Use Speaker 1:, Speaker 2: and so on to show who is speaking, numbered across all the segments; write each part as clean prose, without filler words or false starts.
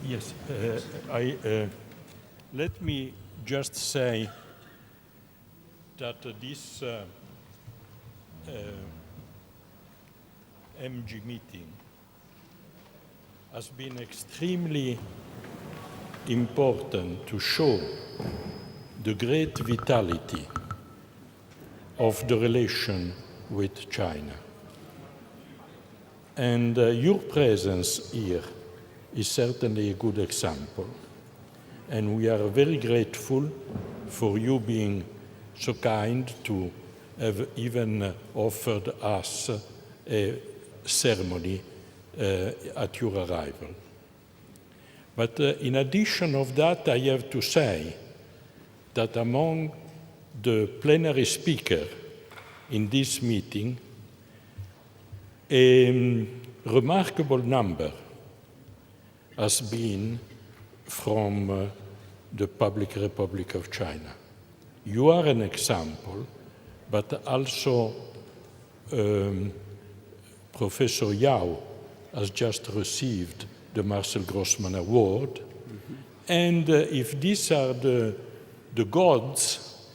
Speaker 1: Yes, let me just say that this MG meeting has been extremely important to show the great vitality of the relation with China. And your presence here is certainly a good example. And we are very grateful for you being so kind to have even offered us a ceremony at your arrival. But in addition of that, I have to say that among the plenary speakers in this meeting, a remarkable number has been from the Public Republic of China. You are an example, but also Professor Yao has just received the Marcel Grossman Award. Mm-hmm. And if these are the gods,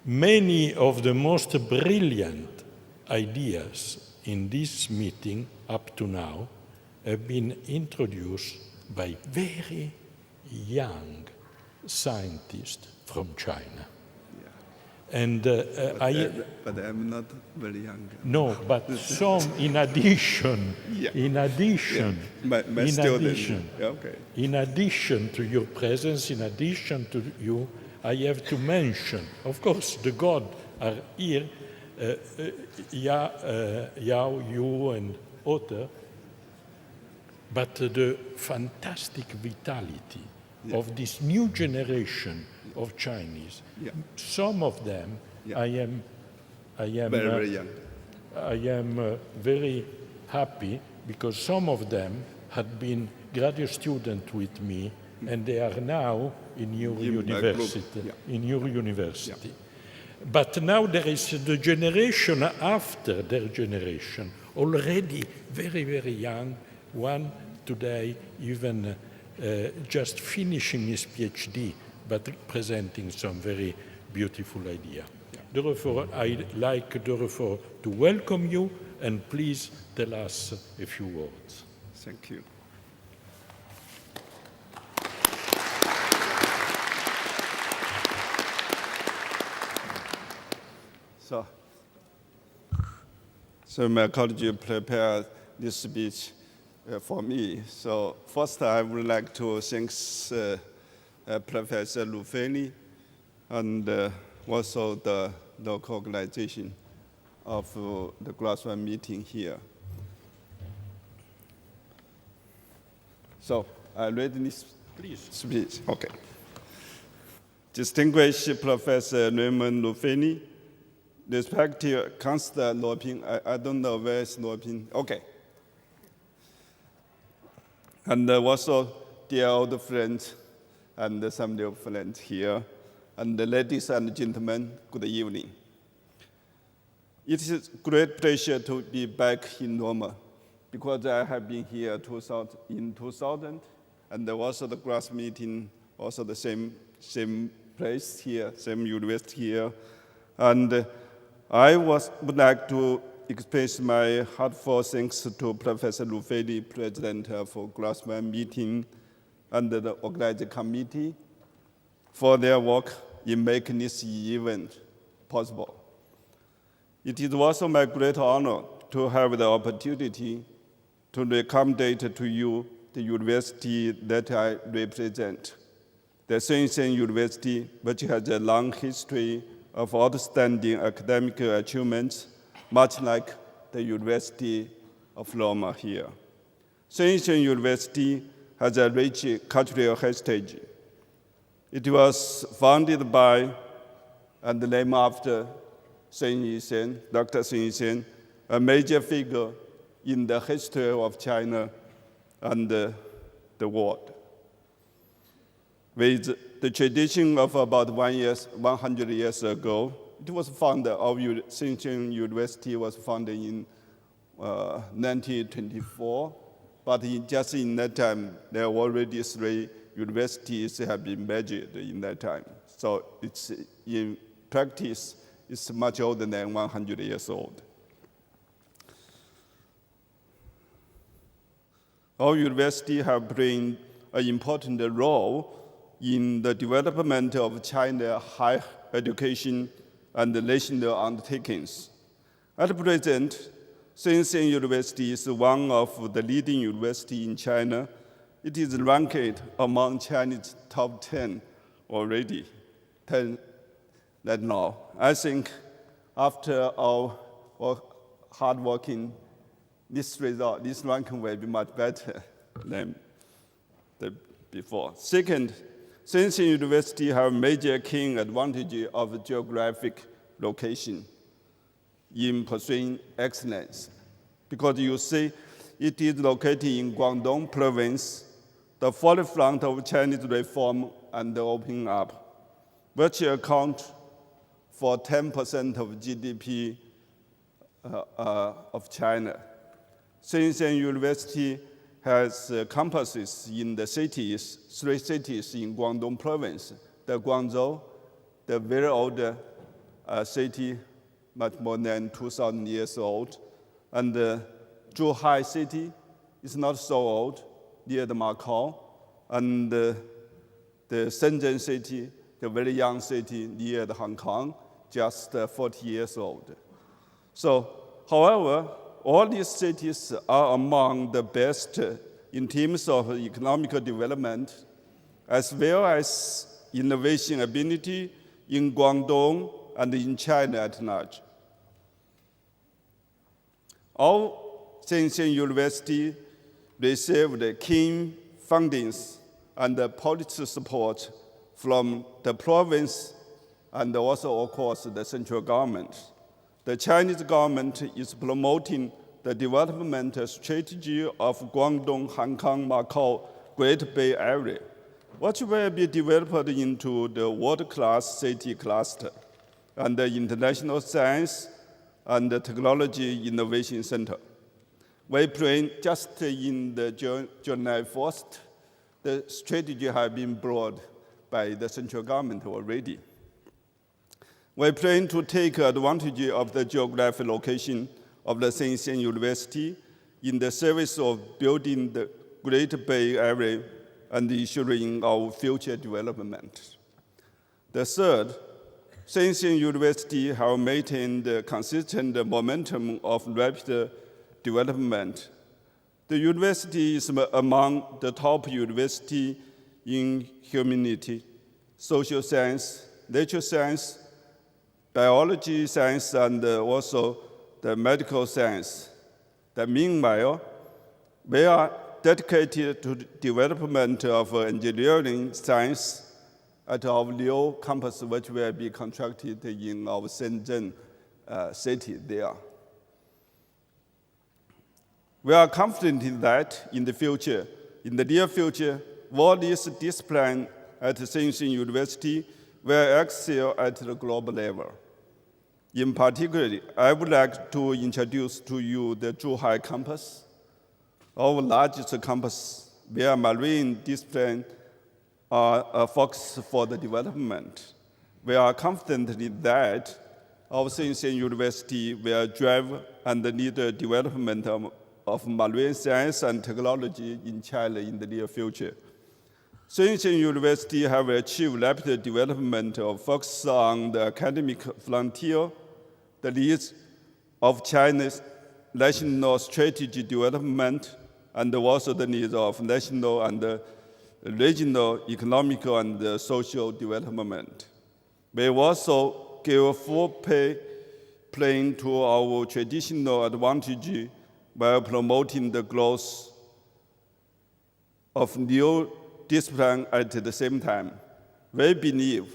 Speaker 1: many of the most brilliant ideas in this meeting up to now have been introduced by very young scientists from China. Yeah. And
Speaker 2: but I'm not very young.
Speaker 1: No, but some in addition. Yeah. In addition.
Speaker 2: Yeah. My student.
Speaker 1: Okay. In addition to your presence, in addition to you, I have to mention, of course, the gods are here. Yao, you, and Otter, but the fantastic vitality of this new generation of Chinese. Yeah. Some of them, I am
Speaker 2: very young.
Speaker 1: I am very happy because some of them had been graduate students with me, and they are now in your university. Yeah. In your university. Yeah. But now there is the generation after their generation, already very, very young, one today even just finishing his PhD, but presenting some very beautiful idea. Yeah. Therefore, I'd like to welcome you, and please tell us a few words.
Speaker 2: Thank you. So my colleague prepared this speech for me. So first, I would like to thank Professor Lufeni and also the local organization of the Glassman meeting here. So I read this speech. Okay. Distinguished Professor Raymond Lufeni, respected Councillor Lopin, I don't know where is Lopin. Okay. And also dear old friends and some new friends here, and ladies and gentlemen, good evening. It is a great pleasure to be back in Roma because I have been here in 2000, and also the class meeting, also the same place here, same university here. And I would like to express my heartfelt thanks to Professor Lufeni, President of Glassman meeting, and the organizing committee for their work in making this event possible. It is also my great honor to have the opportunity to recommend to you the university that I represent, the SYSU University, which has a long history of outstanding academic achievements, much like the University of Roma here. SYSU University has a rich cultural heritage. It was founded by and named after Sun Yat-sen, Dr. Sun Yat-sen, a major figure in the history of China and the world. With the tradition of about 100 years ago, it was founded, our SYSU University was founded in 1924, But just in that time, there were already 3 universities have been measured in that time. So it's, in practice, it's much older than 100 years old. Our university have played an important role in the development of China higher education and national undertakings. At present, SYSU University is one of the leading universities in China. It is ranked among China's top 10 already, 10 right now. I think after our hard working, this ranking will be much better than before. Second, SYSU University have major key advantage of geographic location in pursuing excellence. Because you see, it is located in Guangdong province, the forefront of Chinese reform and opening up, which account for 10% of GDP of China. SYSU University has campuses in the cities, 3 cities in Guangdong province. The Guangzhou, the very old city, much more than 2,000 years old. And the Zhuhai city is not so old, near the Macau. And the Shenzhen city, the very young city near the Hong Kong, just 40 years old. So, however, all these cities are among the best in terms of economic development, as well as innovation ability in Guangdong and in China at large. Our SYSU University received keen fundings and policy support from the province and also, of course, the central government. The Chinese government is promoting the development strategy of Guangdong, Hong Kong, Macau, Great Bay Area, which will be developed into the world-class city cluster and the International Science and Technology Innovation Center. We plan just in the July 1st, the strategy has been brought by the central government already. We plan to take advantage of the geographic location of the SYSU University in the service of building the Great Bay Area and ensuring our future development. The third, SYSU University have maintained the consistent momentum of rapid development. The university is among the top universities in humanity, social science, nature science, biology science, and also the medical science. That meanwhile, we are dedicated to the development of engineering science at our new campus, which will be constructed in our Shenzhen city there. We are confident that in the future, in the near future, all these disciplines at SYSU University will excel at the global level. In particular, I would like to introduce to you the Zhuhai campus, our largest campus, where marine disciplines are a focus for the development. We are confident that our SYSU University will drive and lead the development of marine science and technology in China in the near future. SYSU University have achieved rapid development of focus on the academic frontier, the needs of China's national strategy development, and also the needs of national and regional economic and social development. We also give full play to our traditional advantage while promoting the growth of new disciplines at the same time. We believe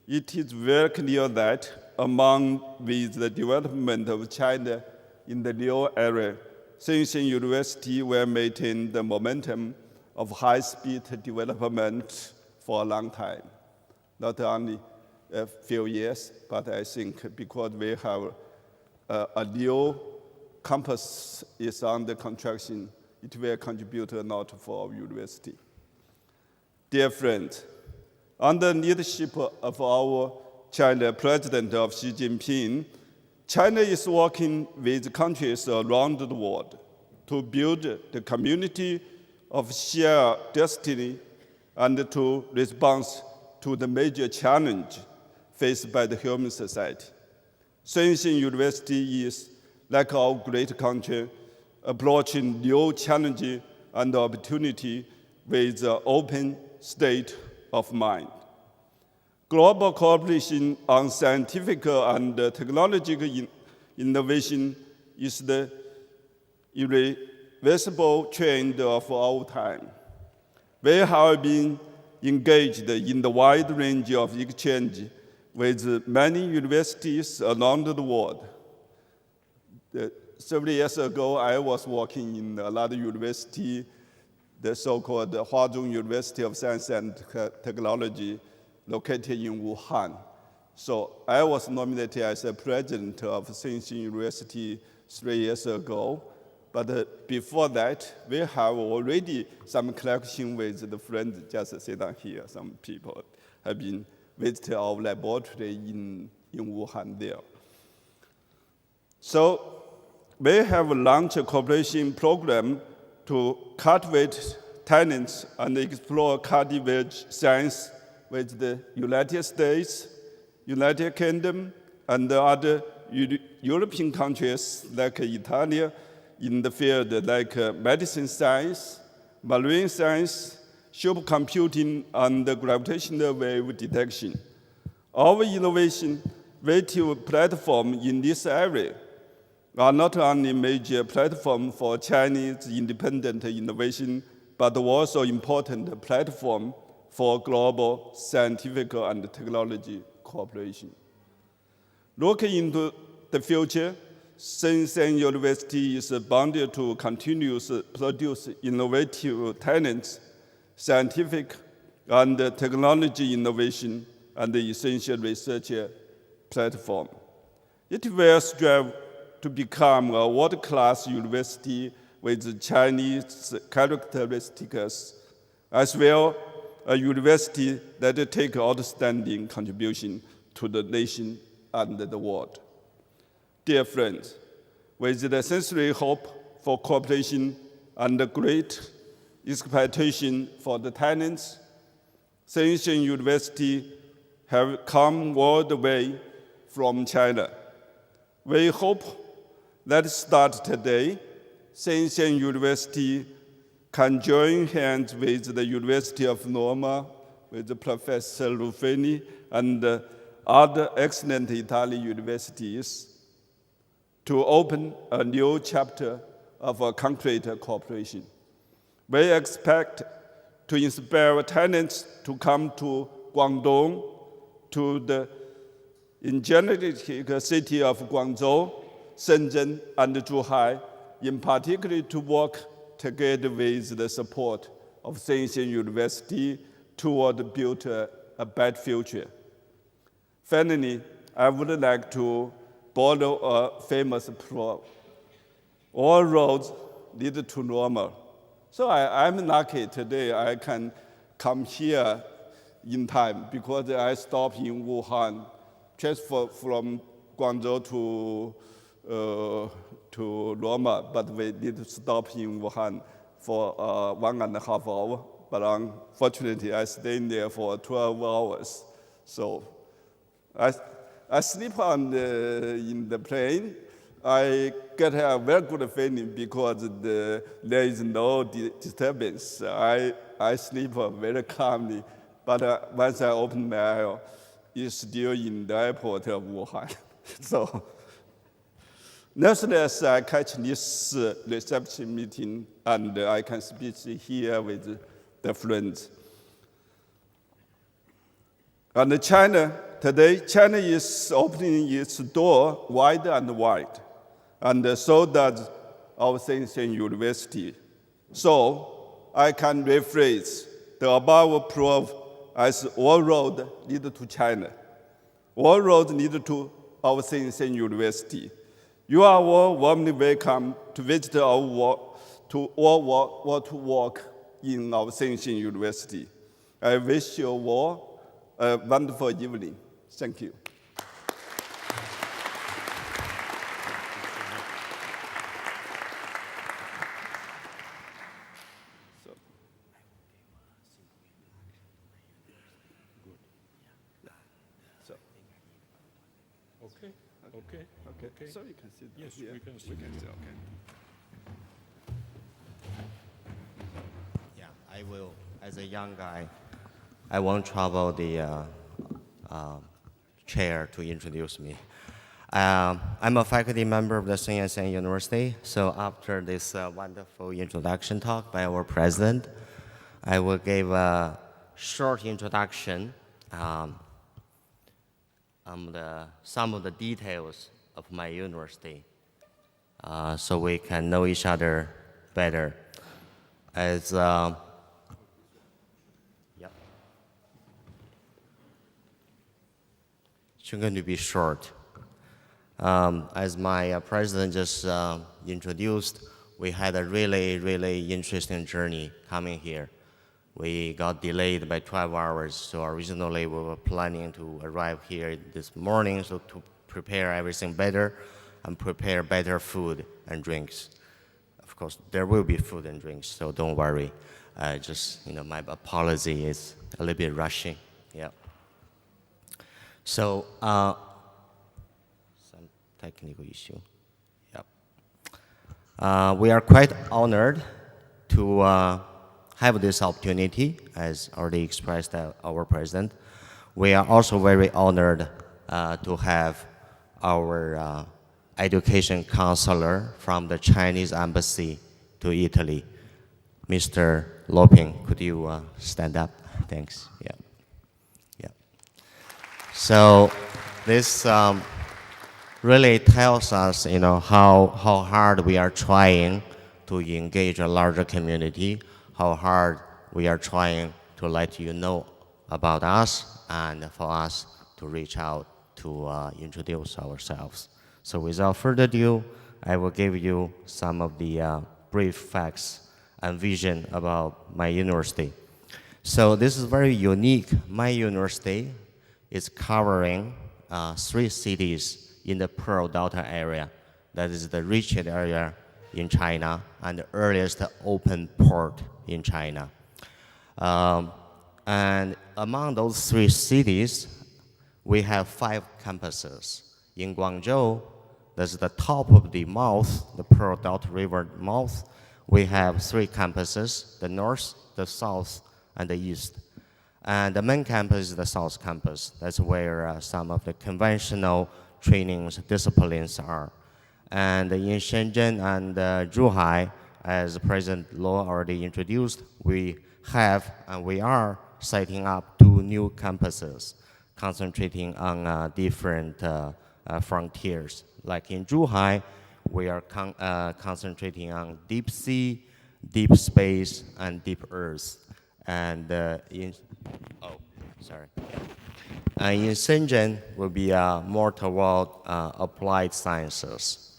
Speaker 2: it is very clear that with the development of China in the new era, SYSU University will maintain the momentum of high-speed development for a long time. Not only a few years, but I think because we have a new campus is under construction it will contribute a lot for our university. Dear friends, under leadership of our China President of Xi Jinping, China is working with countries around the world to build the community of shared destiny and to respond to the major challenge faced by the human society. SYSU University is, like our great country, approaching new challenges and opportunity with an open state of mind. Global cooperation on scientific and technological innovation is the irreversible trend of our time. We have been engaged in the wide range of exchange with many universities around the world. Several years ago, I was working in another university, the so-called Huazhong University of Science and Technology, located in Wuhan. So I was nominated as a president of SYSU University 3 years ago. But before that, we have already some connection with the friends just sit down here. Some people have been visiting our laboratory in Wuhan there. So we have launched a cooperation program to cultivate talents and explore cutting-edge science with the United States, United Kingdom, and other European countries like Italy in the field like medicine science, marine science, supercomputing, and gravitational wave detection. Our innovative platform in this area are not only major platform for Chinese independent innovation, but also important platform for global scientific and technology cooperation. Looking into the future, SYSU University is bound to continuously produce innovative talents, scientific and technology innovation, and the essential research platform. It will strive to become a world-class university with Chinese characteristics, as well a university that takes outstanding contribution to the nation and the world. Dear friends, with the sincere hope for cooperation and the great expectation for the talents, SYSU University have come all the way from China. We hope that start today, SYSU University can join hands with the University of Roma, with Professor Ruffini, and other excellent Italian universities to open a new chapter of a concrete cooperation. We expect to inspire talents to come to Guangdong, to the energetic city of Guangzhou, Shenzhen, and Zhuhai, in particular to work together with the support of SYSU University toward build a better future. Finally, I would like to borrow a famous proverb: all roads lead to Rome. So I'm lucky today I can come here in time because I stopped in Wuhan, transferred from Guangzhou to Rome, but we need to stop in Wuhan for 1.5 hours. But unfortunately, I stayed there for 12 hours. So I sleep in the plane. I get a very good feeling because there is no disturbance. I sleep very calmly, but once I open my eye, it's still in the airport of Wuhan. So, nevertheless, I catch this reception meeting and I can speak here with the friends. And today, China is opening its door wide and wide, and so does our SYSU University. So I can rephrase the above proverb as all roads lead to China. All roads lead to our SYSU University. You are all warmly welcome to visit our to all to work in our SYSU University. I wish you all a wonderful evening. Thank you.
Speaker 1: Okay.
Speaker 2: So you can sit
Speaker 1: Yes,
Speaker 2: here.
Speaker 1: we can sit.
Speaker 2: Okay.
Speaker 3: Yeah, I will. As a young guy, I won't trouble the chair to introduce me. I'm a faculty member of the Sun Yat-sen University, so after this wonderful introduction talk by our president, I will give a short introduction some of the details of my university so we can know each other better. As It's going to be short. As my president just introduced, we had a really, really interesting journey coming here. We got delayed by 12 hours, so originally we were planning to arrive here this morning so to prepare everything better and prepare better food and drinks. Of course, there will be food and drinks, so don't worry. My apology is a little bit rushing. Yeah. So, some technical issue. Yep. We are quite honored to have this opportunity, as already expressed our president. We are also very honored to have our education counselor from the Chinese embassy to Italy, Mr. Loping. Could you stand up? Thanks. Yeah. So this really tells us, how hard we are trying to engage a larger community, how hard we are trying to let you know about us, and for us to reach out to introduce ourselves. So without further ado, I will give you some of the brief facts and vision about my university. So this is very unique. My university is covering 3 cities in the Pearl Delta area. That is the richest area in China and the earliest open port in China. And among those 3 cities, we have 5 campuses. In Guangzhou, that's the top of the mouth, the Pearl Delta River mouth. We have 3 campuses, the north, the south, and the east. And the main campus is the South Campus. That's where some of the conventional trainings disciplines are. And in Shenzhen and Zhuhai, as President Luo already introduced, we have and we are setting up 2 new campuses, concentrating on different frontiers. Like in Zhuhai, we are concentrating on deep sea, deep space, and deep earth. And in Shenzhen will be more toward applied sciences.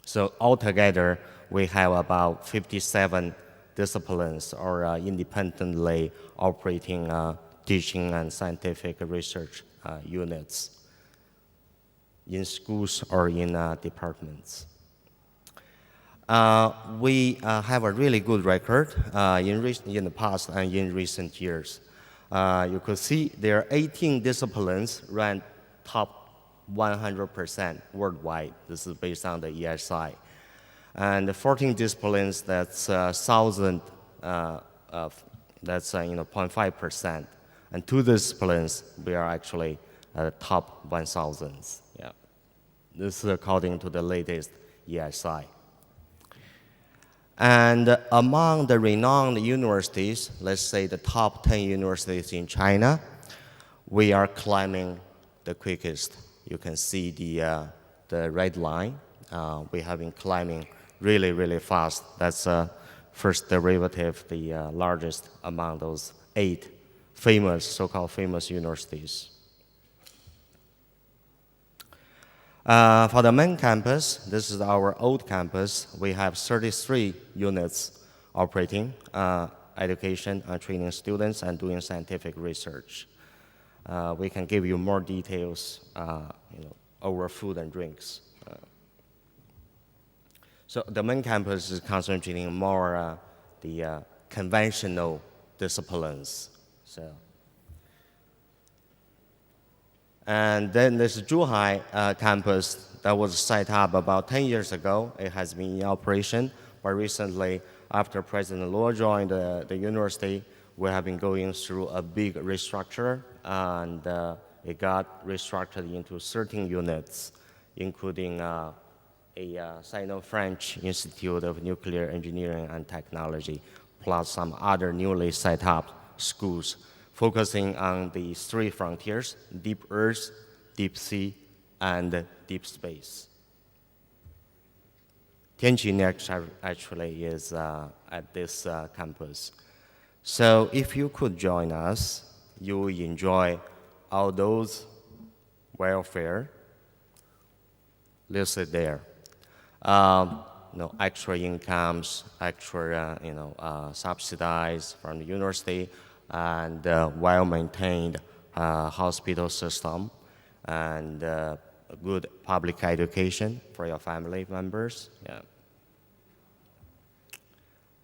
Speaker 3: So altogether, we have about 57 disciplines or independently operating teaching and scientific research units in schools or in departments. We have a really good record in the past and in recent years. You could see there are 18 disciplines ranked top 100% worldwide. This is based on the ESI. And the 14 disciplines, that's 1,000, that's 0.5%. And 2 disciplines, we are actually top 1,000s. Yeah. This is according to the latest ESI. And among the renowned universities, let's say the top 10 universities in China, we are climbing the quickest. You can see the red line. We have been climbing really, really fast. That's first derivative, the largest among those 8 famous, so-called famous universities. For the main campus, this is our old campus. We have 33 units operating, education, training students, and doing scientific research. We can give you more details over food and drinks. So the main campus is concentrating more the conventional disciplines. And then this Zhuhai campus that was set up about 10 years ago. It has been in operation, but recently, after President Luo joined the university, we have been going through a big restructure, and it got restructured into 13 units, including a Sino-French Institute of Nuclear Engineering and Technology, plus some other newly set up schools, focusing on the three frontiers: deep earth, deep sea, and deep space. Tianjin actually is at this campus. So if you could join us, you will enjoy all those welfare listed there. Extra incomes, extra subsidized from the university, and well-maintained hospital system, and good public education for your family members. Yeah.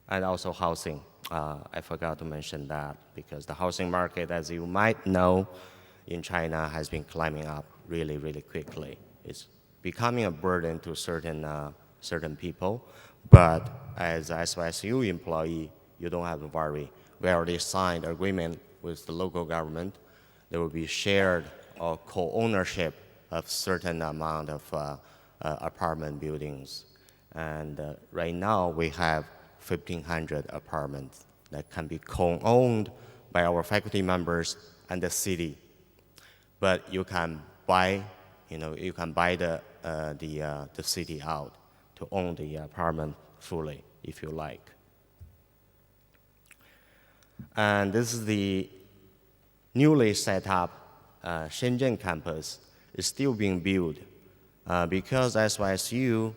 Speaker 3: And also housing. I forgot to mention that, because the housing market, as you might know, in China has been climbing up really, really quickly. It's becoming a burden to certain people, but as SYSU employee, you don't have to worry. We already signed agreement with the local government. There will be shared or co-ownership of certain amount of apartment buildings. And right now we have 1,500 apartments that can be co-owned by our faculty members and the city. But you can buy, the city out to own the apartment fully if you like. And this is the newly set up Shenzhen campus. Is still being built because SYSU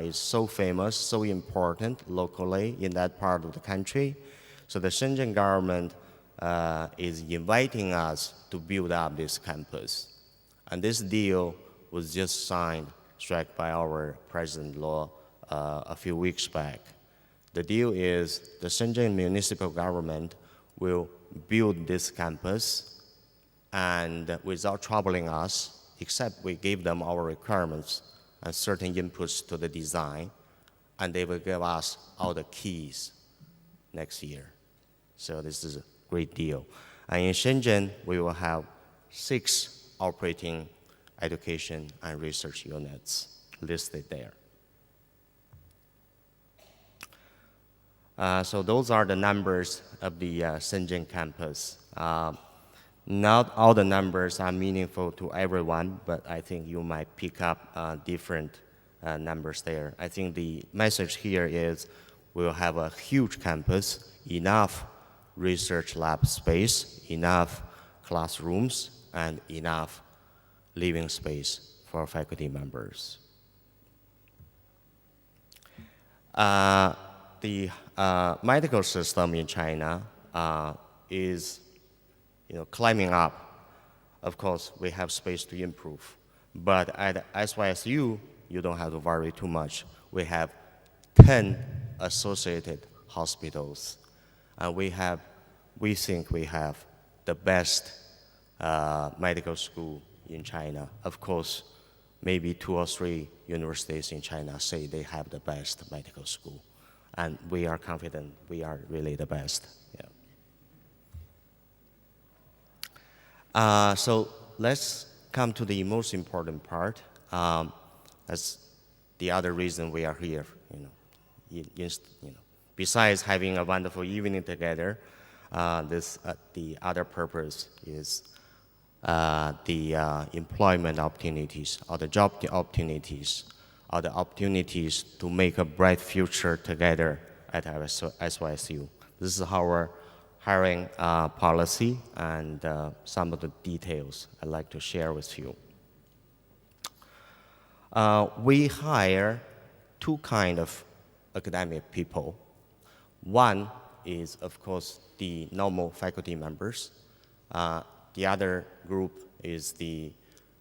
Speaker 3: is so famous, so important locally in that part of the country. So the Shenzhen government is inviting us to build up this campus. And this deal was just signed, struck by our President Luo a few weeks back. The deal is the Shenzhen municipal government will build this campus, and without troubling us, except we gave them our requirements and certain inputs to the design, and they will give us all the keys next year. So this is a great deal. And in Shenzhen, we will have 6 operating education and research units listed there. So those are the numbers of the Shenzhen campus. Not all the numbers are meaningful to everyone, but I think you might pick up different numbers there. I think the message here is we'll have a huge campus, enough research lab space, enough classrooms, and enough living space for faculty members. The medical system in China is climbing up. Of course, we have space to improve. But at SYSU, you don't have to worry too much. We have 10 associated hospitals. And we think we have the best medical school in China. Of course, maybe 2 or 3 universities in China say they have the best medical school. And we are confident we are really the best. Yeah. So let's come to the most important part. That's the other reason we are here. Besides having a wonderful evening together, the other purpose is the employment opportunities, or the job opportunities, or the opportunities to make a bright future together at SYSU. This is our hiring policy and some of the details I'd like to share with you. We hire two kind of academic people. One is, of course, the normal faculty members. The other group is the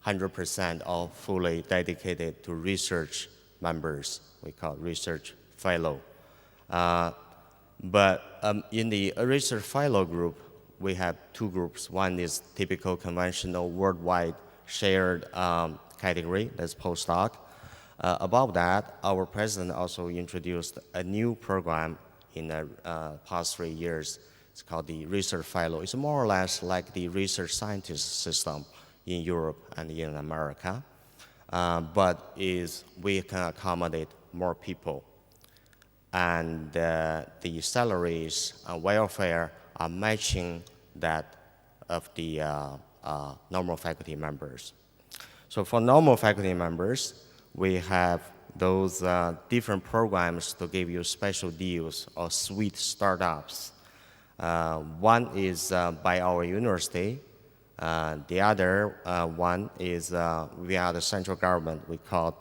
Speaker 3: 100% of fully dedicated to research members. We call research fellow. But in the research fellow group, we have two groups. One is typical conventional worldwide shared category, that's postdoc. Above that, our president also introduced a new program in the past 3 years. It's called the research fellow. It's more or less like the research scientist system in Europe and in America, but we can accommodate more people. And the salaries and welfare are matching that of the normal faculty members. So for normal faculty members, we have those different programs to give you special deals or sweet startups. One is by our university. The other one is via the central government. We call it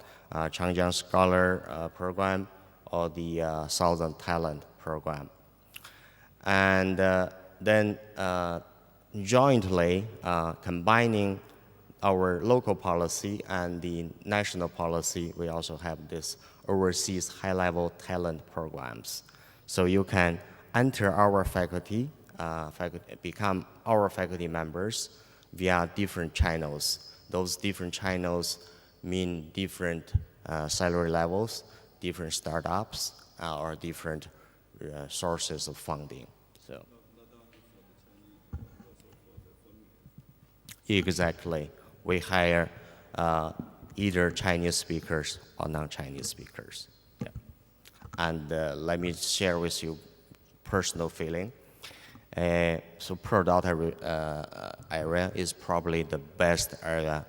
Speaker 3: Changjiang Scholar Program or the Southern Talent Program. And then jointly combining our local policy and the national policy, we also have this overseas high-level talent programs. So you can enter our faculty, become our faculty members via different channels. Those different channels mean different salary levels, different startups, or different sources of funding. So exactly. We hire either Chinese speakers or non-Chinese speakers. Yeah. And let me share with you personal feeling. So product area is probably the best area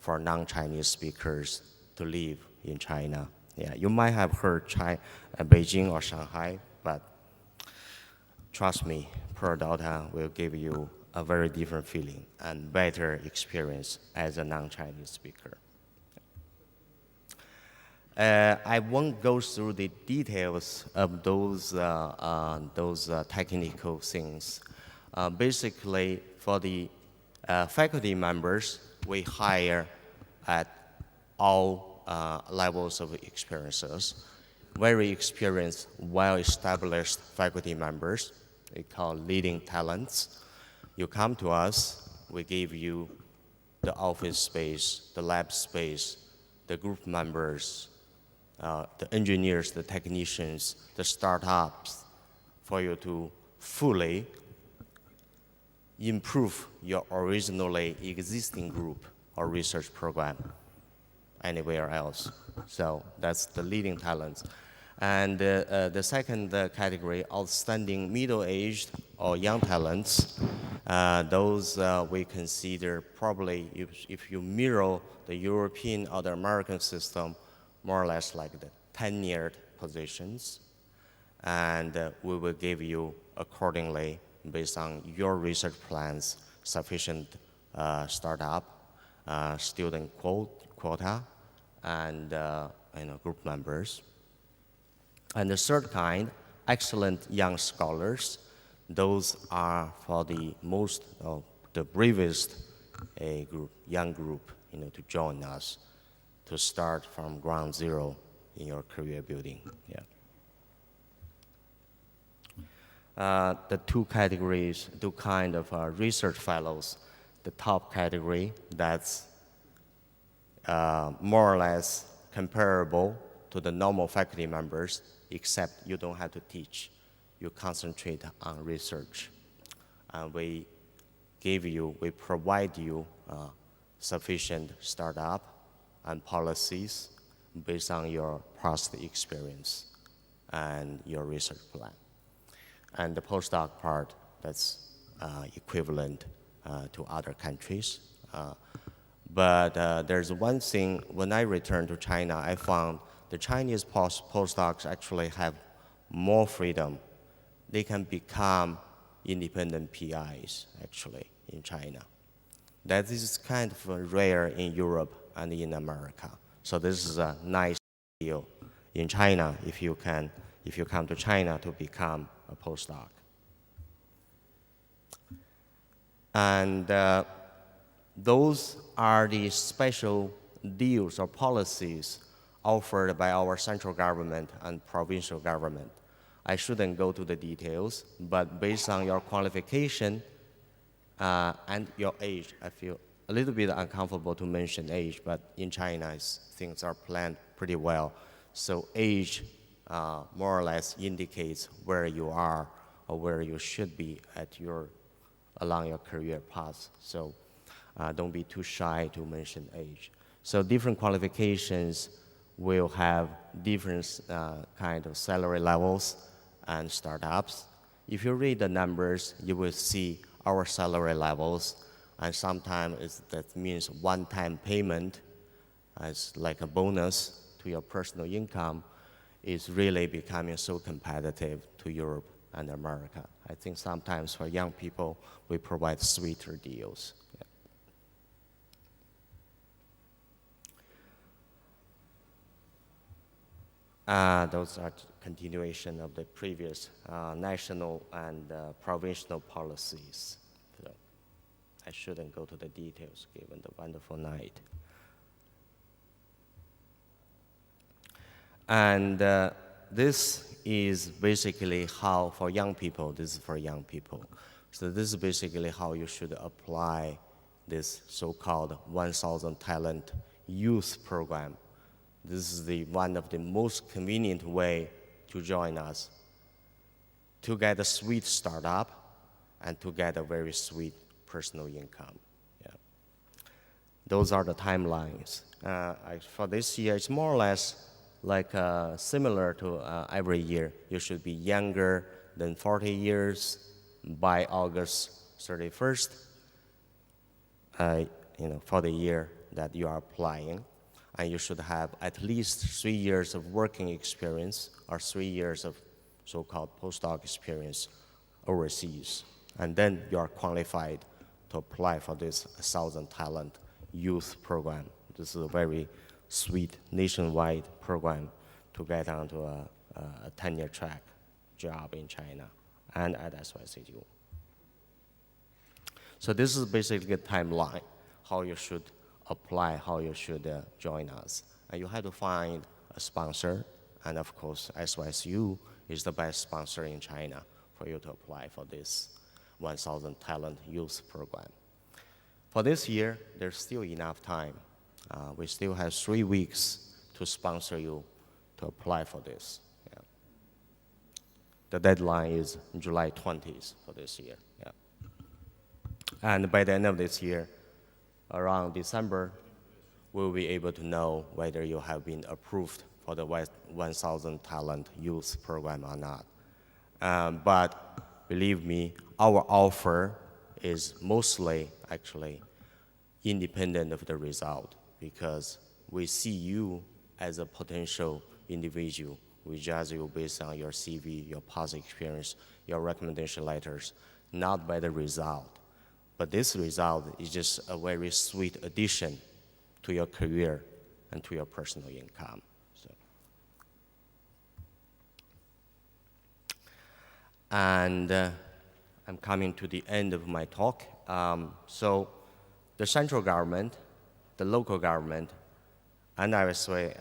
Speaker 3: for non-Chinese speakers to live in China. Yeah, you might have heard Beijing or Shanghai, but trust me, product will give you a very different feeling and better experience as a non-Chinese speaker. I won't go through the details of those technical things. Basically, for the faculty members, we hire at all levels of experiences. Very experienced, well-established faculty members, we call leading talents. You come to us, we give you the office space, the lab space, the group members, the engineers, the technicians, the startups, for you to fully improve your originally existing group or research program anywhere else. So that's the leading talents. And the second category, outstanding middle-aged or young talents, those we consider probably, if you mirror the European or the American system, more or less like the tenured positions. And we will give you accordingly, based on your research plans, sufficient startup, student quota, and group members. And the third kind, excellent young scholars. Those are for the most, the bravest young group, to join us, to start from ground zero in your career building. Yeah. The two categories, two kind of research fellows. The top category, that's more or less comparable to the normal faculty members, except you don't have to teach. You concentrate on research. And we provide you sufficient startup and policies based on your past experience and your research plan. And the postdoc part, that's equivalent to other countries. But there's one thing, when I returned to China, I found the Chinese postdocs actually have more freedom. They can become independent PIs, actually, in China. That is kind of rare in Europe and in America. So this is a nice deal in China if you come to China to become a postdoc. And those are the special deals or policies offered by our central government and provincial government. I shouldn't go to the details, but based on your qualification and your age, I feel a little bit uncomfortable to mention age, but in China, things are planned pretty well. So age more or less indicates where you are or where you should be along your career path. So don't be too shy to mention age. So different qualifications will have different kind of salary levels and startups. If you read the numbers, you will see our salary levels, and sometimes that means one-time payment as like a bonus to your personal income is really becoming so competitive to Europe and America. I think sometimes for young people, we provide sweeter deals. Those are continuation of the previous national and provincial policies. So I shouldn't go to the details given the wonderful night. And this is basically how, for young people, this is for young people. So this is basically how you should apply this so-called 1,000 Talent Youth Program. This is one of the most convenient way to join us, to get a sweet startup and to get a very sweet personal income. Yeah. Those are the timelines. For this year, it's more or less like similar to every year. You should be younger than 40 years by August 31st, for the year that you are applying. And you should have at least 3 years of working experience or 3 years of so-called postdoc experience overseas. And then you are qualified to apply for this 1,000 Talent Youth Program. This is a very sweet nationwide program to get onto a tenure track job in China and at SYSU. So this is basically a timeline, how you should apply, how you should join us. And you have to find a sponsor, and of course, SYSU is the best sponsor in China for you to apply for this 1,000 Talent Youth Program. For this year, there's still enough time. We still have 3 weeks to sponsor you to apply for this. Yeah. The deadline is July 20th for this year. Yeah. And by the end of this year, around December, we'll be able to know whether you have been approved for the 1,000 Talent Youth Program or not. But believe me, our offer is mostly actually independent of the result, because we see you as a potential individual. We judge you based on your CV, your past experience, your recommendation letters, not by the result. But this result is just a very sweet addition to your career and to your personal income. And I'm coming to the end of my talk. So the central government, the local government, and I would say